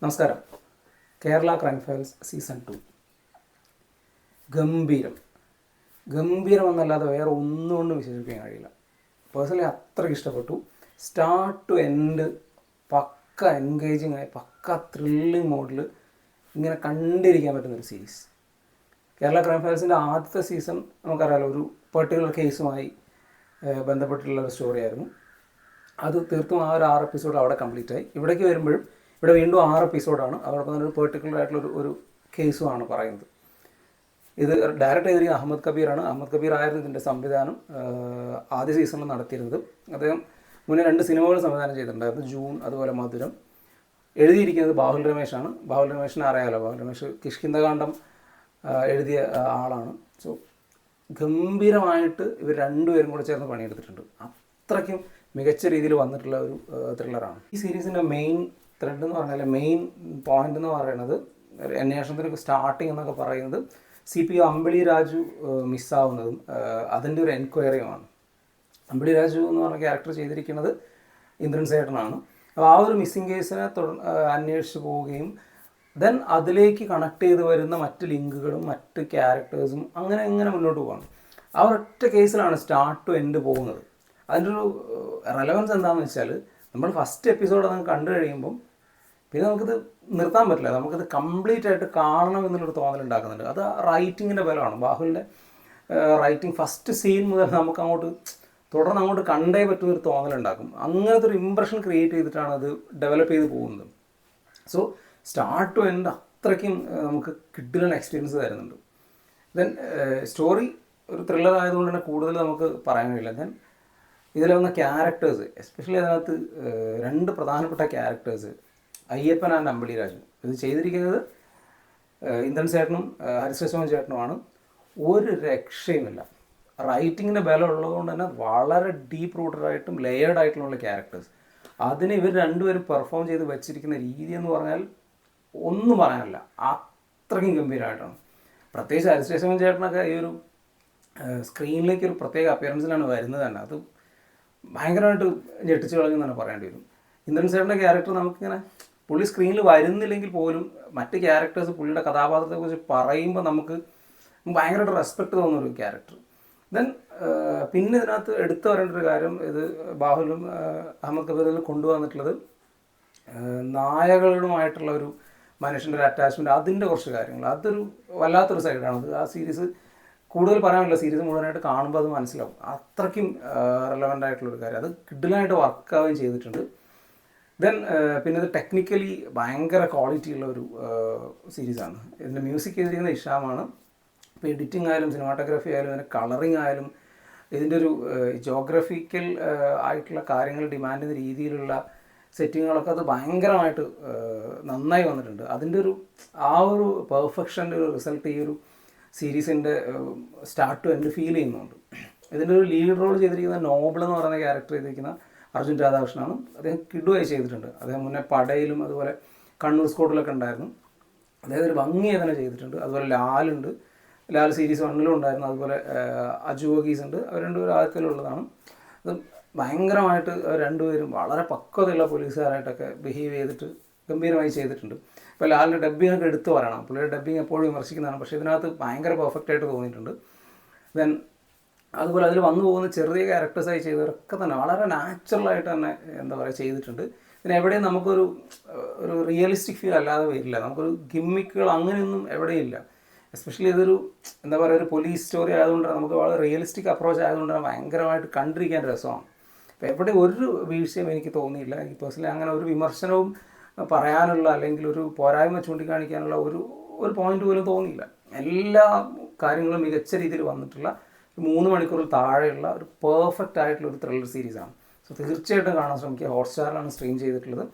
നമസ്കാരം. Kerala crime files season 2 ഗംഭീരം എന്നല്ലാതെ വേറെ ഒന്നുകൊണ്ടും വിശേഷിപ്പിക്കാൻ കഴിയില്ല. പേഴ്സണലി അത്രയ്ക്ക് ഇഷ്ടപ്പെട്ടു. സ്റ്റാർട്ട് ടു എൻഡ് പക്ക എൻഗേജിങ് ആയി പക്ക ത്രില്ലിങ് മോഡിൽ ഇങ്ങനെ കണ്ടിരിക്കാൻ പറ്റുന്നൊരു സീരീസ്. കേരള ക്രൈം ഫയൽസിൻ്റെ ആദ്യത്തെ സീസൺ നമുക്കറിയാലോ, ഒരു പെർട്ടിക്കുലർ കേസുമായി ബന്ധപ്പെട്ടിട്ടുള്ള ഒരു സ്റ്റോറിയായിരുന്നു. അത് തീർത്തും ആ ഒരു 6 എപ്പിസോഡ് അവിടെ കംപ്ലീറ്റ് ആയി. ഇവിടേക്ക് വരുമ്പോഴും ഇവിടെ വീണ്ടും 6 എപ്പിസോഡാണ്. അതോടൊപ്പം തന്നെ ഒരു പെർട്ടിക്കുലർ ആയിട്ടുള്ള ഒരു കേസുമാണ് പറയുന്നത്. ഇത് ഡയറക്റ്റ് ചെയ്തിരിക്കുന്ന അഹമ്മദ് കബീറാണ്. അഹമ്മദ് കബീർ ആയിരുന്നു ഇതിൻ്റെ സംവിധാനം ആദ്യ സീസണിൽ നടത്തിയിരുന്നത്. അദ്ദേഹം മുന്നേ 2 സിനിമകൾ സംവിധാനം ചെയ്തിട്ടുണ്ടായിരുന്നു, ജൂൺ അതുപോലെ മധുരം. എഴുതിയിരിക്കുന്നത് ബാഹുൽ രമേശാണ്. ബാഹുൽ രമേശിനെ അറിയാമല്ലോ, ബാഹുൽ രമേശ് കിഷ്കിന്ധകാണ്ഡം എഴുതിയ ആളാണ്. സോ ഗംഭീരമായിട്ട് ഇവർ രണ്ടുപേരും കൂടെ ചേർന്ന് പണിയെടുത്തിട്ടുണ്ട്. അത്രയ്ക്കും മികച്ച രീതിയിൽ വന്നിട്ടുള്ള ഒരു ത്രില്ലറാണ്. ഈ സീരീസിൻ്റെ മെയിൻ ത്രെഡ് എന്ന് പറഞ്ഞാൽ, മെയിൻ പോയിന്റ് എന്ന് പറയുന്നത്, അന്വേഷണത്തിന് സ്റ്റാർട്ടിങ് എന്നൊക്കെ പറയുന്നത് CPO അമ്പിളി രാജു മിസ്സാവുന്നതും അതിൻ്റെ ഒരു എൻക്വയറിയുമാണ്. അമ്പിളി രാജു എന്ന് പറഞ്ഞ ക്യാരക്ടർ ചെയ്തിരിക്കുന്നത് ഇന്ദ്രൻ സേട്ടനാണ്. അപ്പോൾ ആ ഒരു മിസ്സിംഗ് കേസിനെ അന്വേഷിച്ച് പോവുകയും ദെൻ അതിലേക്ക് കണക്ട് ചെയ്ത് വരുന്ന മറ്റ് ലിങ്കുകളും മറ്റ് ക്യാരക്ടേഴ്സും അങ്ങനെ മുന്നോട്ട് പോകണം. ആ ഒരൊറ്റ കേസിലാണ് സ്റ്റാർട്ട് ടു എൻഡ് പോകുന്നത്. അതിൻ്റെ ഒരു റെലവൻസ് എന്താണെന്ന് വെച്ചാൽ, നമ്മൾ ഫസ്റ്റ് എപ്പിസോഡ് അത് കണ്ടു കഴിയുമ്പം പിന്നെ നമുക്കിത് നിർത്താൻ പറ്റില്ല. നമുക്കിത് കംപ്ലീറ്റ് ആയിട്ട് കാണണം എന്നുള്ളൊരു തോന്നലുണ്ടാക്കുന്നുണ്ട്. അത് റൈറ്റിങ്ങിൻ്റെ ബലമാണ്. ബാഹുലിൻ്റെ റൈറ്റിംഗ് ഫസ്റ്റ് സീൻ മുതൽ നമുക്ക് തുടർന്ന് അങ്ങോട്ട് കണ്ടേ പറ്റുന്നൊരു തോന്നലുണ്ടാക്കും. അങ്ങനത്തെ ഒരു ഇമ്പ്രഷൻ ക്രിയേറ്റ് ചെയ്തിട്ടാണ് അത് ഡെവലപ്പ് ചെയ്ത് പോകുന്നത്. സോ സ്റ്റാർട്ട് ടു എൻഡ് അത്രയ്ക്കും നമുക്ക് കിഡിലൻ എക്സ്പീരിയൻസ് തരുന്നുണ്ട്. ദെൻ സ്റ്റോറി ഒരു ത്രില്ലർ ആയതുകൊണ്ട് തന്നെ കൂടുതൽ നമുക്ക് പറയാൻ കഴിയില്ല. ദെൻ ഇതിൽ വന്ന ക്യാരക്ടേഴ്സ്, എസ്പെഷ്യലി അതിനകത്ത് 2 പ്രധാനപ്പെട്ട ക്യാരക്ടേഴ്സ്, അയ്യപ്പൻ ആൻഡ് അമ്പിളി രാജു. ഇത് ചെയ്തിരിക്കുന്നത് ഇന്ദ്രൻ ചേട്ടനും ഹരിശ്രീ ചേട്ടനുമാണ്. ഒരു രക്ഷയുമില്ല. റൈറ്റിങ്ങിൻ്റെ ബലം ഉള്ളതുകൊണ്ട് തന്നെ വളരെ ഡീപ്പ് റൂട്ടഡായിട്ടും ലെയേർഡ് ആയിട്ടുള്ള ക്യാരക്ടേഴ്സ്. അതിന് ഇവർ രണ്ടുപേരും പെർഫോം ചെയ്ത് വെച്ചിരിക്കുന്ന രീതി എന്ന് പറഞ്ഞാൽ ഒന്നും പറയാനില്ല. അത്രയ്ക്കും ഗംഭീരമായിട്ടാണ്. പ്രത്യേകിച്ച് ഹരിശ്രീ ചേട്ടനൊക്കെ ഈ ഒരു സ്ക്രീനിലേക്ക് ഒരു പ്രത്യേക അപ്പിയറൻസിലാണ് വരുന്നത് തന്നെ. അത് ഭയങ്കരമായിട്ട് ഞെട്ടിച്ച് കളഞ്ഞെന്ന് തന്നെ പറയേണ്ടി വരും. ഇന്ദ്രൻ ചേട്ടൻ്റെ ക്യാരക്ടർ നമുക്കിങ്ങനെ, പുള്ളി സ്ക്രീനിൽ വരുന്നില്ലെങ്കിൽ പോലും മറ്റ് ക്യാരക്ടേഴ്സ് പുള്ളിയുടെ കഥാപാത്രത്തെക്കുറിച്ച് പറയുമ്പോൾ നമുക്ക് ഭയങ്കരമായിട്ട് റെസ്പെക്റ്റ് തോന്നുന്നൊരു ക്യാരക്ടർ. ദെൻ പിന്നെ ഇതിനകത്ത് എടുത്തു പറയേണ്ട ഒരു കാര്യം, ഇത് ബാഹുലും അഹമ്മദ് കബീറിലും കൊണ്ടുവന്നിട്ടുള്ളത് നായകളുമായിട്ടുള്ള ഒരു മനുഷ്യൻ്റെ ഒരു അറ്റാച്ച്മെൻറ്റ്, അതിൻ്റെ കുറച്ച് കാര്യങ്ങൾ, അതൊരു വല്ലാത്തൊരു സൈഡാണത്. ആ സീരീസ് കൂടുതൽ പറയാനില്ല, സീരീസ് മുഴുവനായിട്ട് കാണുമ്പോൾ അത് മനസ്സിലാവും. അത്രയ്ക്കും റെലവൻ്റ് ആയിട്ടുള്ളൊരു കാര്യം. അത് കിഡിലായിട്ട് വർക്കാവുകയും ചെയ്തിട്ടുണ്ട്. ദെൻ പിന്നെ ഇത് ടെക്നിക്കലി ഭയങ്കര ക്വാളിറ്റി ഉള്ള ഒരു സീരീസാണ്. ഇതിൻ്റെ മ്യൂസിക് ചെയ്തിരിക്കുന്ന ഇഷാമാണ്. ഇപ്പോൾ എഡിറ്റിംഗ് ആയാലും സിനിമാറ്റോഗ്രാഫി ആയാലും ഇതിൻ്റെ കളറിങ് ആയാലും ഇതിൻ്റെ ഒരു ജോഗ്രഫിക്കൽ ആയിട്ടുള്ള കാര്യങ്ങൾ ഡിമാൻഡ് ചെയ്യുന്ന രീതിയിലുള്ള സെറ്റിങ്ങുകളൊക്കെ അത് ഭയങ്കരമായിട്ട് നന്നായി വന്നിട്ടുണ്ട്. അതിൻ്റെ ഒരു ആ ഒരു പെർഫെക്ഷൻ്റെ ഒരു റിസൾട്ട് ഈ ഒരു സീരീസിൻ്റെ സ്റ്റാർട്ട് ടു എൻഡ് ഫീൽ ചെയ്യുന്നുണ്ട്. ഇതിൻ്റെ ഒരു ലീഡ് റോൾ ചെയ്തിരിക്കുന്ന നോബിൾ എന്ന് പറയുന്ന ക്യാരക്ടർ ചെയ്തിരിക്കുന്ന അർജുൻ രാധാകൃഷ്ണനാണ്. അദ്ദേഹം കിഡുവായി ചെയ്തിട്ടുണ്ട്. അദ്ദേഹം മുന്നേ പടയിലും അതുപോലെ കണ്ണൂർ സ്കോഡിലൊക്കെ ഉണ്ടായിരുന്നു. അദ്ദേഹം ഒരു ഭംഗിയായി തന്നെ ചെയ്തിട്ടുണ്ട്. അതുപോലെ ലാലുണ്ട്, ലാൽ സീരീസ് 1 ഉണ്ടായിരുന്നു. അതുപോലെ അജു വഗീസ് ഉണ്ട്. അവർ രണ്ടുപേരും ആദ്യത്തിലുള്ളതാണ്. അത് ഭയങ്കരമായിട്ട് രണ്ടുപേരും വളരെ പക്വതയുള്ള പോലീസുകാരായിട്ടൊക്കെ ബിഹേവ് ചെയ്തിട്ട് ഗംഭീരമായി ചെയ്തിട്ടുണ്ട്. ഇപ്പോൾ ലാലിൻ്റെ ഡബ്ബിംഗ് ഒക്കെ എടുത്തു പറയണം. പുള്ളിയുടെ ഡബ്ബിങ് എപ്പോഴും വിമർശിക്കുന്നതാണ്, പക്ഷേ ഇതിനകത്ത് ഭയങ്കര പെർഫെക്റ്റായിട്ട് തോന്നിയിട്ടുണ്ട്. ദെൻ അതുപോലെ അതിൽ വന്നു പോകുന്ന ചെറിയ ക്യാരക്ടേഴ്സായി ചെയ്തവരൊക്കെ തന്നെ വളരെ നാച്ചുറലായിട്ട് തന്നെ എന്താ പറയുക ചെയ്തിട്ടുണ്ട്. പിന്നെ എവിടെയും നമുക്കൊരു റിയലിസ്റ്റിക് ഫീൽ അല്ലാതെ വരില്ല. നമുക്കൊരു ഗിമ്മിക്കുകൾ അങ്ങനെയൊന്നും എവിടെയില്ല. എസ്പെഷ്യലി ഇതൊരു എന്താ പറയുക, ഒരു പോലീസ് സ്റ്റോറി ആയതുകൊണ്ട് നമുക്ക് വളരെ റിയലിസ്റ്റിക് അപ്രോച്ച് ആയതുകൊണ്ട് തന്നെ ഭയങ്കരമായിട്ട് കണ്ടിരിക്കാൻ രസമാണ്. അപ്പോൾ എവിടെ ഒരു വീഴ്ചയും എനിക്ക് തോന്നിയില്ല. എനിക്ക് പേഴ്സണലി അങ്ങനെ ഒരു വിമർശനവും പറയാനുള്ള അല്ലെങ്കിൽ ഒരു പോരായ്മ ചൂണ്ടിക്കാണിക്കാനുള്ള ഒരു പോയിന്റ് പോലും തോന്നിയില്ല. എല്ലാ കാര്യങ്ങളും മികച്ച രീതിയിൽ വന്നിട്ടുള്ള 3 മണിക്കൂറിൽ താഴെയുള്ള ഒരു പെർഫെക്റ്റ് ആയിട്ടുള്ള ഒരു ത്രില്ലർ സീരീസാണ്. സോ തീർച്ചയായിട്ടും കാണാൻ ശ്രമിക്കുക. ഹോട്ട്സ്റ്റാറിലാണ് സ്ട്രീം ചെയ്തിട്ടുള്ളത്.